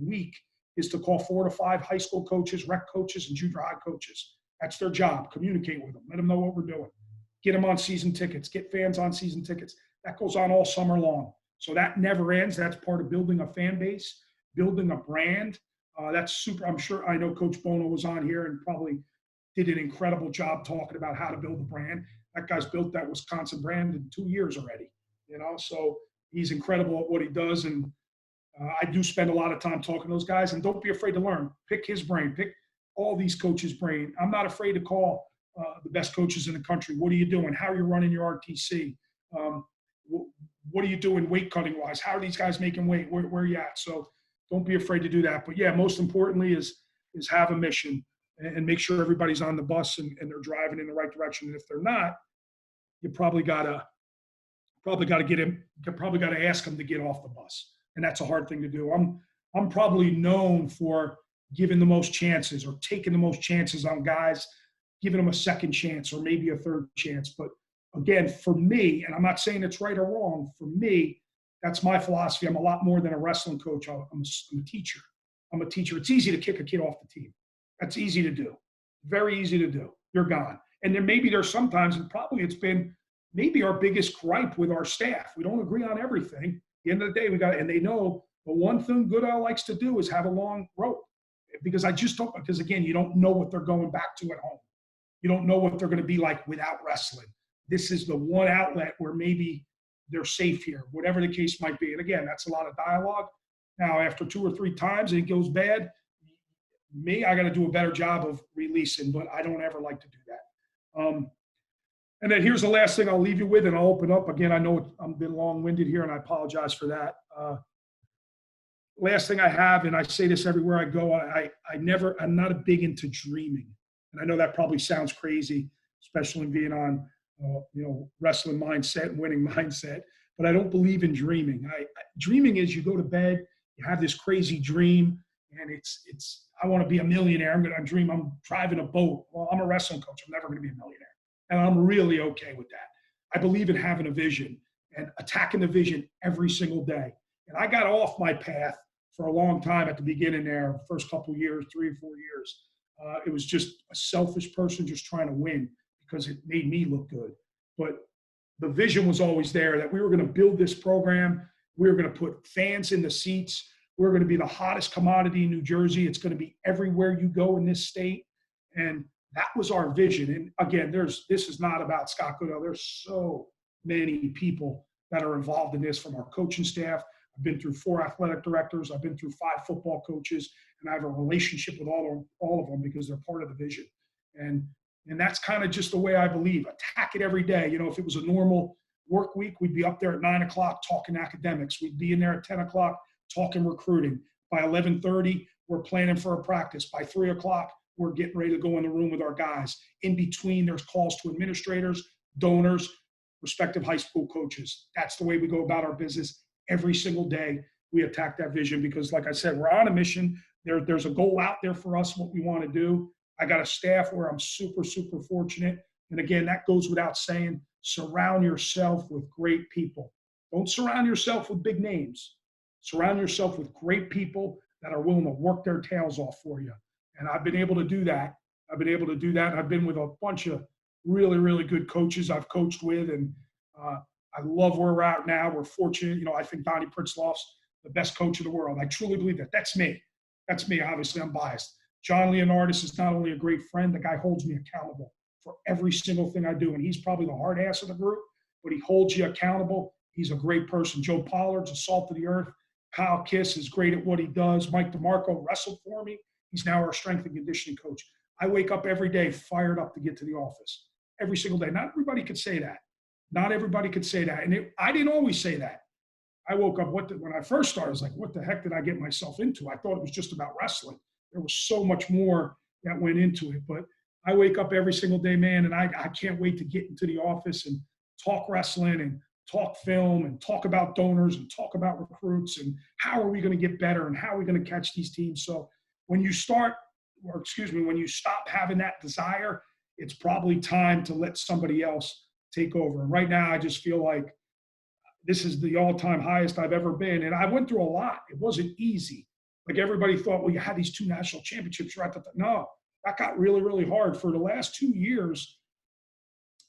week, is to call 4 to 5 high school coaches, rec coaches, and junior high coaches. That's their job. Communicate with them. Let them know what we're doing. Get them on season tickets. Get fans on season tickets. That goes on all summer long. So that never ends. That's part of building a fan base, building a brand. That's super. I know Coach Bono was on here and probably did an incredible job talking about how to build a brand. That guy's built that Wisconsin brand in 2 years already. So he's incredible at what he does. And I do spend a lot of time talking to those guys, and don't be afraid to learn. Pick his brain, pick all these coaches' brain. I'm not afraid to call the best coaches in the country. What are you doing? How are you running your RTC? What are you doing weight cutting wise? How are these guys making weight? Where are you at? So don't be afraid to do that. But yeah, most importantly is have a mission and make sure everybody's on the bus and they're driving in the right direction. And if they're not, you probably gotta ask them to get off the bus. And that's a hard thing to do. I'm probably known for giving the most chances or taking the most chances on guys, giving them a second chance or maybe a third chance. But again, for me, and I'm not saying it's right or wrong, for me, that's my philosophy. I'm a lot more than a wrestling coach. I'm a teacher. It's easy to kick a kid off the team. That's easy to do. Very easy to do. You're gone. And then maybe there's sometimes, and probably it's been maybe our biggest gripe with our staff. We don't agree on everything. At the end of the day, and they know the one thing Goodale likes to do is have a long rope. Because again, you don't know what they're going back to at home. You don't know what they're going to be like without wrestling. This is the one outlet where maybe they're safe here, whatever the case might be. And again, that's a lot of dialogue. Now, after 2 or 3 times and it goes bad, I got to do a better job of releasing, but I don't ever like to do that. And then here's the last thing I'll leave you with, and I'll open up. Again, I know I'm a bit long-winded here, and I apologize for that. Last thing I have, and I say this everywhere I go, I'm not a big into dreaming. And I know that probably sounds crazy, especially being on, wrestling mindset and winning mindset, but I don't believe in dreaming. Dreaming is you go to bed, you have this crazy dream, and it's I want to be a millionaire. I'm driving a boat. Well, I'm a wrestling coach. I'm never going to be a millionaire. And I'm really okay with that. I believe in having a vision and attacking the vision every single day. And I got off my path for a long time at the beginning there, first couple of years, 3 or 4 years. It was just a selfish person just trying to win because it made me look good. But the vision was always there that we were going to build this program We're going to put fans in the seats. We're going to be the hottest commodity in New Jersey. It's going to be everywhere you go in this state. And that was our vision. And again, this is not about Scott Goodale. There's so many people that are involved in this, from our coaching staff. I've been through 4 athletic directors. I've been through 5 football coaches, and I have a relationship with all of them because they're part of the vision. And that's kind of just the way I believe. Attack it every day. You know, if it was a normal work week, we'd be up there at 9 o'clock talking academics. We'd be in there at 10 o'clock talking recruiting. By 11:30, we're planning for a practice. By 3 o'clock, we're getting ready to go in the room with our guys. In between, there's calls to administrators, donors, respective high school coaches. That's the way we go about our business. Every single day, we attack that vision because, like I said, we're on a mission. There's a goal out there for us, what we want to do. I got a staff where I'm super, super fortunate. And again, that goes without saying. Surround yourself with great people. Don't surround yourself with big names. Surround yourself with great people that are willing to work their tails off for you. And I've been able to do that. I've been with a bunch of really, really good coaches I've coached with. And I love where we're at now. We're fortunate. You know, I think Donnie Pritzloff's the best coach in the world. I truly believe that. That's me. Obviously, I'm biased. John Leonardis is not only a great friend, the guy holds me accountable for every single thing I do. And he's probably the hard ass of the group, but he holds you accountable. He's a great person. Joe Pollard's a salt of the earth. Kyle Kiss is great at what he does. Mike DeMarco wrestled for me. He's now our strength and conditioning coach. I wake up every day fired up to get to the office. Every single day. Not everybody could say that. And I didn't always say that. I woke up, when I first started, I was like, what the heck did I get myself into? I thought it was just about wrestling. There was so much more that went into it. But I wake up every single day, man, and I can't wait to get into the office and talk wrestling and talk film and talk about donors and talk about recruits and how are we going to get better and how are we going to catch these teams. So when you stop having that desire, it's probably time to let somebody else take over. And right now, I just feel like this is the all-time highest I've ever been. And I went through a lot. It wasn't easy. Like everybody thought, well, you had these 2 national championships right at the No, that got really, really hard. For the last 2 years,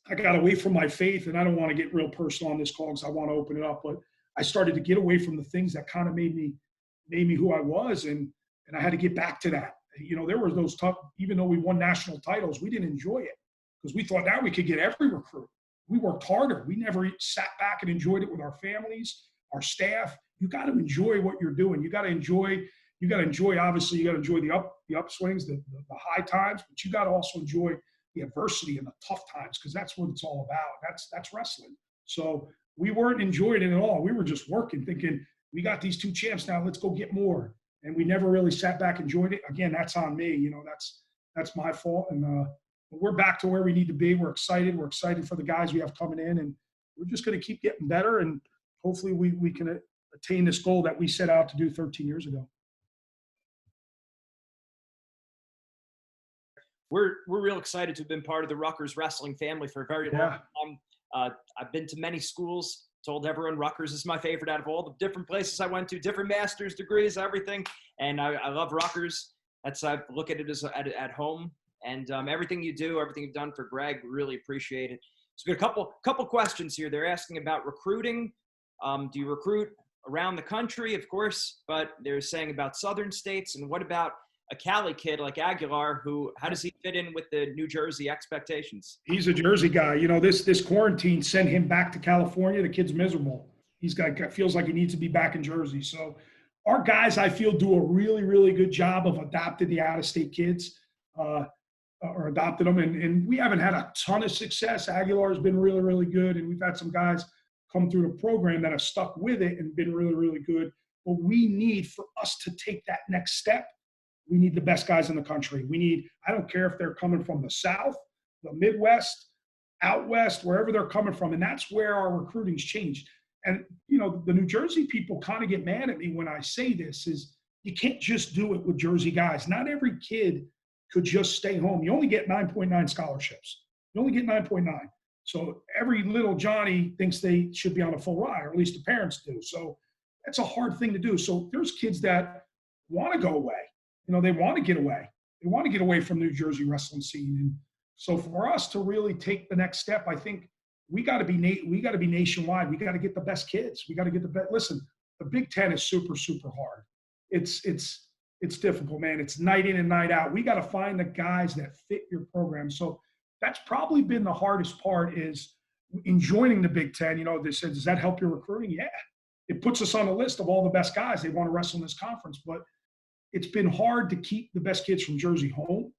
I got away from my faith, and I don't want to get real personal on this call because I want to open it up, but I started to get away from the things that kind of made me who I was, and I had to get back to that. You know, there were those tough, even though we won national titles, we didn't enjoy it because we thought now we could get every recruit. We worked harder. We never sat back and enjoyed it with our families, our staff. You got to enjoy what you're doing. You got to enjoy, obviously, you got to enjoy the upswings, the high times, but you got to also enjoy the adversity and the tough times because that's what it's all about. That's wrestling. So we weren't enjoying it at all. We were just working, thinking, we got these 2 champs now, let's go get more. And we never really sat back and enjoyed it. Again, that's on me. You know, that's my fault. And we're back to where we need to be. We're excited. We're excited for the guys we have coming in, and we're just going to keep getting better. And hopefully we can attain this goal that we set out to do 13 years ago. We're real excited to have been part of the Rutgers wrestling family for a very long time. I've been to many schools, told everyone Rutgers is my favorite out of all the different places I went to, different master's degrees, everything. And I love Rutgers. I look at it as at home. And everything you do, everything you've done for Greg, really appreciate it. So we've got a couple questions here. They're asking about recruiting. Do you recruit around the country? Of course, but they're saying about southern states. And what about a Cali kid like Aguilar, how does he fit in with the New Jersey expectations? He's a Jersey guy. You know, this quarantine sent him back to California. The kid's miserable. Feels like he needs to be back in Jersey. So our guys, I feel, do a really, really good job of adopting the out-of-state kids. Or adopted them, and we haven't had a ton of success. Aguilar has been really, really good, and we've had some guys come through the program that have stuck with it and been really, really good. But we need, for us to take that next step, we need the best guys in the country. I don't care if they're coming from the South, the Midwest, out West, wherever they're coming from, and that's where our recruiting's changed. And, you know, the New Jersey people kind of get mad at me when I say this, is you can't just do it with Jersey guys. Not every kid could just stay home. You only get 9.9 scholarships. You only get 9.9. So every little Johnny thinks they should be on a full ride, or at least the parents do. So that's a hard thing to do. So there's kids that want to go away. You know, they want to get away. They want to get away from New Jersey wrestling scene. And so for us to really take the next step, I think we got to be nationwide. We got to get the best kids. We got to get the best. Listen, the Big Ten is super, super hard. It's difficult, man. It's night in and night out. We got to find the guys that fit your program. So that's probably been the hardest part is in joining the Big Ten. They said, does that help your recruiting? Yeah. It puts us on a list of all the best guys they want to wrestle in this conference. But it's been hard to keep the best kids from Jersey home.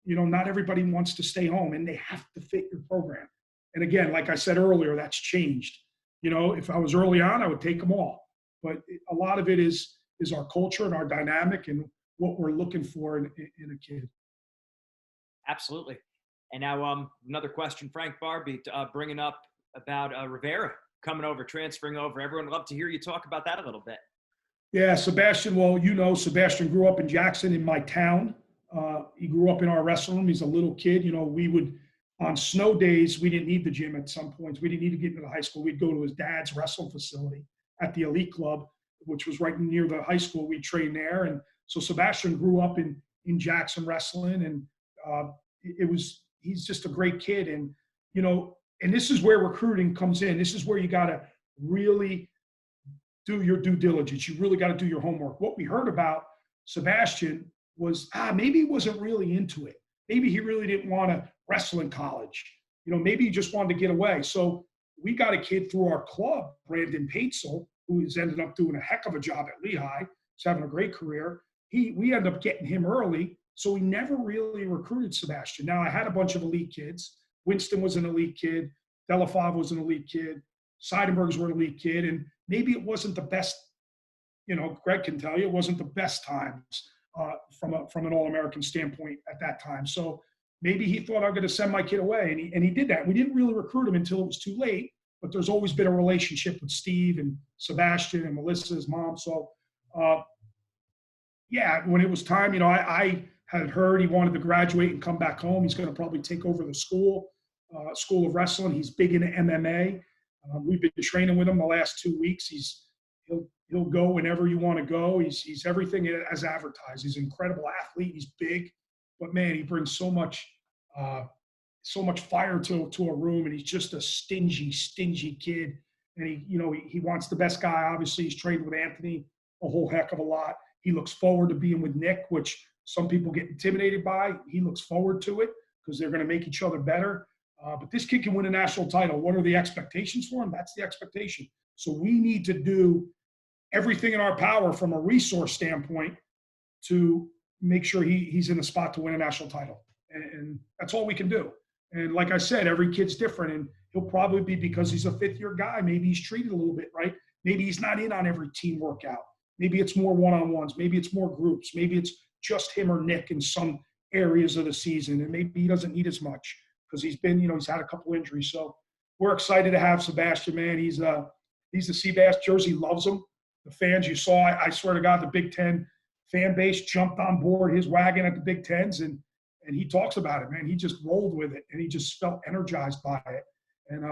Not everybody wants to stay home, and they have to fit your program. And again, like I said earlier, that's changed. If I was early on, I would take them all. But a lot of it is our culture and our dynamic and what we're looking for in a kid. Absolutely. And now another question, Frank Barbie, bringing up about Rivera coming over, transferring over. Everyone would love to hear you talk about that a little bit. Yeah, Sebastian, Sebastian grew up in Jackson, in my town. He grew up in our wrestling room. He's a little kid. We would, on snow days, we didn't need the gym at some points. We didn't need to get into the high school. We'd go to his dad's wrestling facility at the Elite Club, which was right near the high school. We trained there. And so Sebastian grew up in Jackson wrestling. And he's just a great kid. And, and this is where recruiting comes in. This is where you got to really do your due diligence. You really got to do your homework. What we heard about Sebastian was, maybe he wasn't really into it. Maybe he really didn't want to wrestle in college. Maybe he just wanted to get away. So we got a kid through our club, Brandon Patesel, who has ended up doing a heck of a job at Lehigh. He's having a great career. We ended up getting him early, so we never really recruited Sebastian. Now, I had a bunch of elite kids. Winston was an elite kid. Delafava was an elite kid. Seidenberg's were an elite kid. And maybe it wasn't the best, Greg can tell you, it wasn't the best times from an All-American standpoint at that time. So maybe he thought, I'm going to send my kid away. And he did that. We didn't really recruit him until it was too late. But there's always been a relationship with Steve and Sebastian and Melissa's mom. So, when it was time, I had heard he wanted to graduate and come back home. He's going to probably take over the school of wrestling. He's big into MMA. We've been training with him the last 2 weeks. He'll go whenever you want to go. He's everything as advertised. He's an incredible athlete. He's big, but man, he brings so much fire to a room, and he's just a stingy kid. And he wants the best guy. Obviously, he's trained with Anthony a whole heck of a lot. He looks forward to being with Nick, which some people get intimidated by. He looks forward to it because they're going to make each other better. But this kid can win a national title. What are the expectations for him? That's the expectation. So we need to do everything in our power from a resource standpoint to make sure he's in the spot to win a national title. And that's all we can do. And like I said, every kid's different, and he'll probably be, because he's a fifth-year guy, maybe he's treated a little bit, right? Maybe he's not in on every team workout. Maybe it's more one-on-ones. Maybe it's more groups. Maybe it's just him or Nick in some areas of the season, and maybe he doesn't need as much because he's had a couple injuries. So we're excited to have Sebastian, man. He's the Seabass. Jersey loves him. The fans you saw, I swear to God, the Big Ten fan base jumped on board his wagon at the Big Tens, and he talks about it, man. He just rolled with it, and he just felt energized by it. And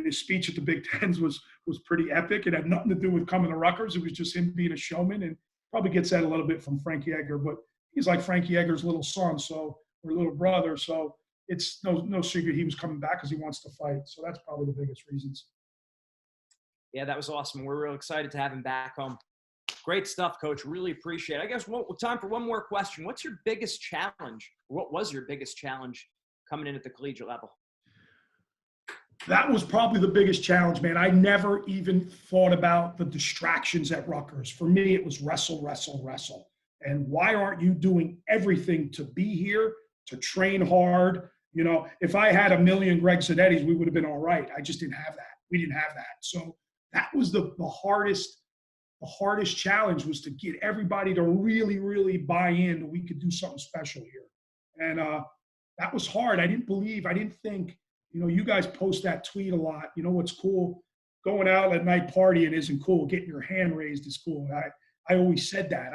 his speech at the Big Tens was pretty epic. It had nothing to do with coming to Rutgers. It was just him being a showman, and probably gets that a little bit from Frankie Edgar. But he's like Frankie Edgar's little son, or little brother. So it's no secret he was coming back because he wants to fight. So that's probably the biggest reasons. Yeah, that was awesome. We're real excited to have him back home. Great stuff, Coach. Really appreciate it. I guess time for one more question. What's your biggest challenge? What was your biggest challenge coming in at the collegiate level? That was probably the biggest challenge, man. I never even thought about the distractions at Rutgers. For me, it was wrestle. And why aren't you doing everything to be here, to train hard? If I had a million Greg Zanettis, we would have been all right. I just didn't have that. We didn't have that. So that was the hardest challenge, was to get everybody to really, really buy in that we could do something special here. And that was hard. I didn't think, you guys post that tweet a lot. What's cool? Going out at night partying isn't cool. Getting your hand raised is cool. I always said that.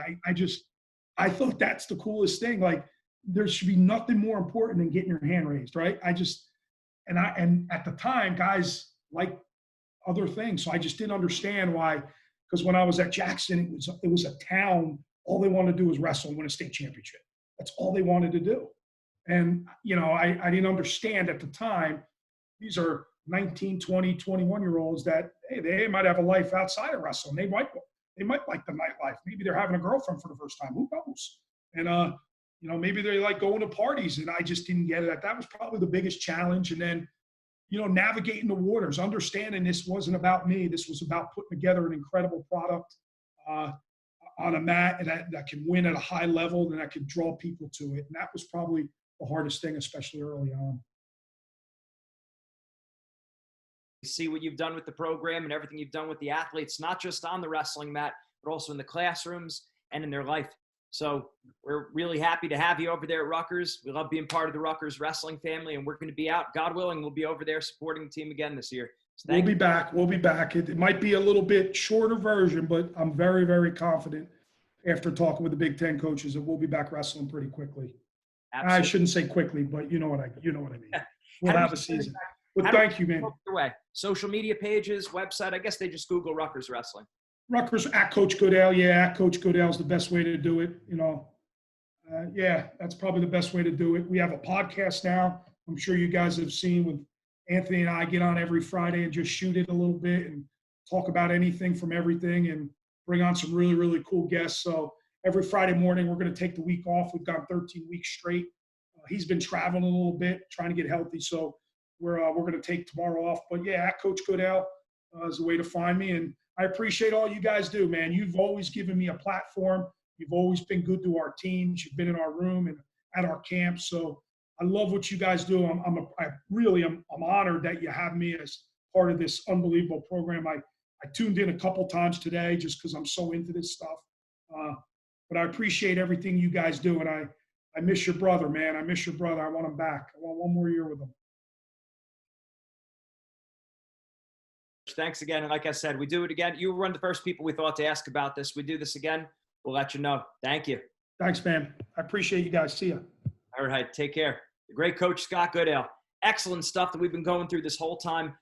I thought that's the coolest thing. Like, there should be nothing more important than getting your hand raised, right? And at the time, guys like other things. So I just didn't understand why. Because when I was at Jackson, it was a town. All they wanted to do was wrestle and win a state championship. That's all they wanted to do. And, I didn't understand at the time, these are 19, 20, 21-year-olds that, hey, they might have a life outside of wrestling. They might like the nightlife. Maybe they're having a girlfriend for the first time. Who knows? And, maybe they like going to parties, and I just didn't get it. That was probably the biggest challenge. And then, navigating the waters, understanding this wasn't about me. This was about putting together an incredible product on a mat that can win at a high level and that can draw people to it. And that was probably the hardest thing, especially early on. See what you've done with the program and everything you've done with the athletes, not just on the wrestling mat, but also in the classrooms and in their life. So we're really happy to have you over there at Rutgers. We love being part of the Rutgers wrestling family, and we're going to be out. God willing, we'll be over there supporting the team again this year. So we'll be back. We'll be back. It might be a little bit shorter version, but I'm very, very confident after talking with the Big Ten coaches that we'll be back wrestling pretty quickly. Absolutely. I shouldn't say quickly, but you know what I mean. We'll have a season. But thank you, man. Way? Social media pages, website. I guess they just Google Rutgers Wrestling. Rutgers at Coach Goodale. Yeah, at Coach Goodale is the best way to do it. That's probably the best way to do it. We have a podcast now. I'm sure you guys have seen with Anthony and I get on every Friday and just shoot it a little bit and talk about anything from everything and bring on some really, really cool guests. So every Friday morning, we're going to take the week off. We've gone 13 weeks straight. He's been traveling a little bit, trying to get healthy. So we're going to take tomorrow off. But yeah, at Coach Goodale is a way to find me. And I appreciate all you guys do, man. You've always given me a platform. You've always been good to our teams. You've been in our room and at our camp. So I love what you guys do. I'm honored that you have me as part of this unbelievable program. I tuned in a couple times today just because I'm so into this stuff. But I appreciate everything you guys do. And I miss your brother, man. I miss your brother. I want him back. I want one more year with him. Thanks again. And like I said, we do it again. You were one of the first people we thought to ask about this. We do this again, we'll let you know. Thank you. Thanks, man. I appreciate you guys. See ya. All right. Take care. The great coach, Scott Goodale. Excellent stuff that we've been going through this whole time.